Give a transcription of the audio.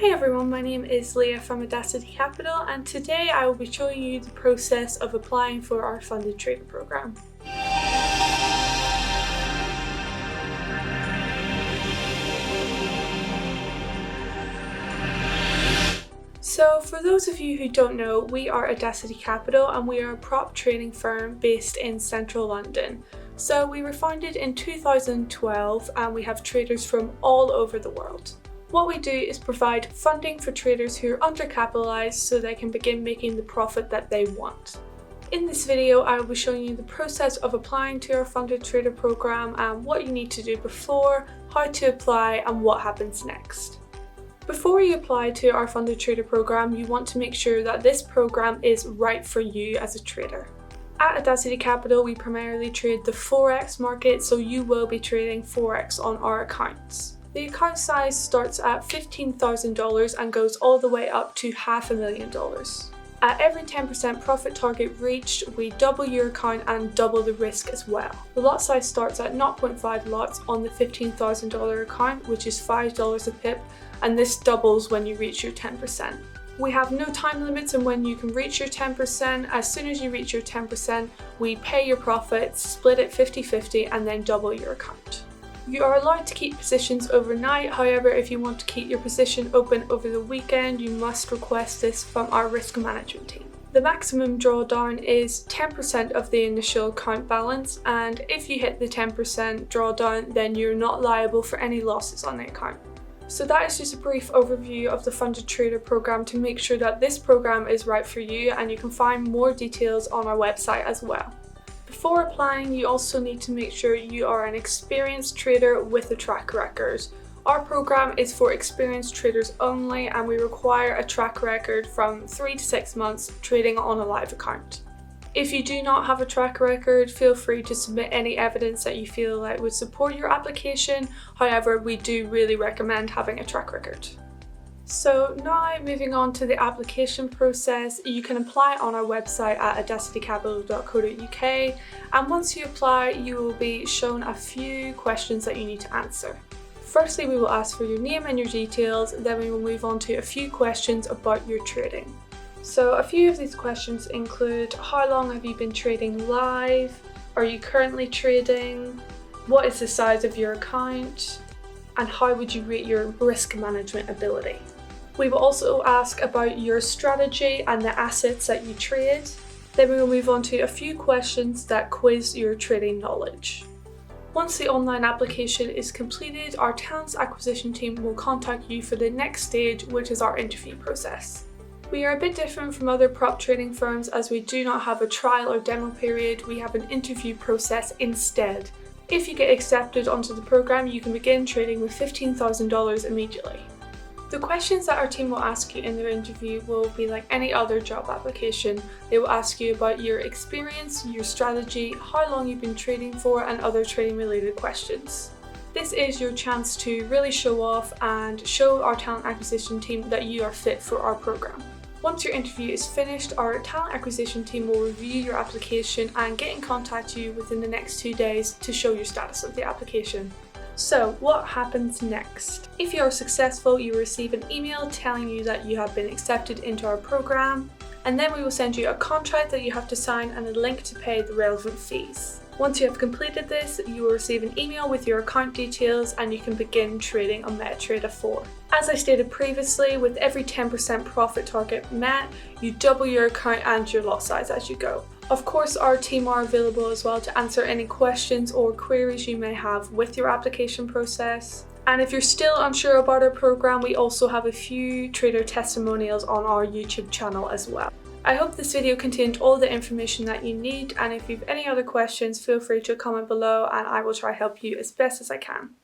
Hi everyone, my name is Leah from AudaCity Capital, and today I will be showing you the process of applying for our funded trader program. So for those of you who don't know, we are AudaCity Capital and we are a prop trading firm based in central London. So we were founded in 2012 and we have traders from all over the world. What we do is provide funding for traders who are undercapitalized so they can begin making the profit that they want. In this video, I will be showing you the process of applying to our funded trader program and what you need to do before, how to apply, and what happens next. Before you apply to our funded trader program, you want to make sure that this program is right for you as a trader. At AudaCity Capital, we primarily trade the Forex market, so you will be trading Forex on our accounts. The account size starts at $15,000 and goes all the way up to $500,000. At every 10% profit target reached, we double your account and double the risk as well. The lot size starts at 0.5 lots on the $15,000 account, which is $5 a pip, and this doubles when you reach your 10%. We have no time limits on when you can reach your 10%. As soon as you reach your 10%, we pay your profits, split it 50-50, and then double your account. You are allowed to keep positions overnight, however, if you want to keep your position open over the weekend, you must request this from our risk management team. The maximum drawdown is 10% of the initial account balance, and if you hit the 10% drawdown, then you're not liable for any losses on the account. So that is just a brief overview of the funded trader program to make sure that this program is right for you, and you can find more details on our website as well. Before applying, you also need to make sure you are an experienced trader with a track record. Our program is for experienced traders only, and we require a track record from 3 to 6 months trading on a live account. If you do not have a track record, feel free to submit any evidence that you feel like would support your application. However, we do really recommend having a track record. So now moving on to the application process, you can apply on our website at audacitycapital.co.uk, and once you apply you will be shown a few questions that you need to answer. Firstly, we will ask for your name and your details, then we will move on to a few questions about your trading. So a few of these questions include: how long have you been trading live? Are you currently trading? What is the size of your account? And how would you rate your risk management ability? We will also ask about your strategy and the assets that you trade. Then we will move on to a few questions that quiz your trading knowledge. Once the online application is completed, our talent acquisition team will contact you for the next stage, which is our interview process. We are a bit different from other prop trading firms as we do not have a trial or demo period, we have an interview process instead. If you get accepted onto the program, you can begin trading with $15,000 immediately. The questions that our team will ask you in their interview will be like any other job application. They will ask you about your experience, your strategy, how long you've been trading for, and other trading related questions. This is your chance to really show off and show our talent acquisition team that you are fit for our program. Once your interview is finished, our talent acquisition team will review your application and get in contact with you within the next 2 days to show your status of the application. So what happens next? If you are successful, you will receive an email telling you that you have been accepted into our program, and then we will send you a contract that you have to sign and a link to pay the relevant fees. Once you have completed this, you will receive an email with your account details and you can begin trading on MAREKT 4. As I stated previously, with every 10% profit target met, you double your account and your lot size as you go. Of course, our team are available as well to answer any questions or queries you may have with your application process. And if you're still unsure about our program, we also have a few trader testimonials on our YouTube channel as well. I hope this video contained all the information that you need, and if you have any other questions, feel free to comment below and I will try to help you as best as I can.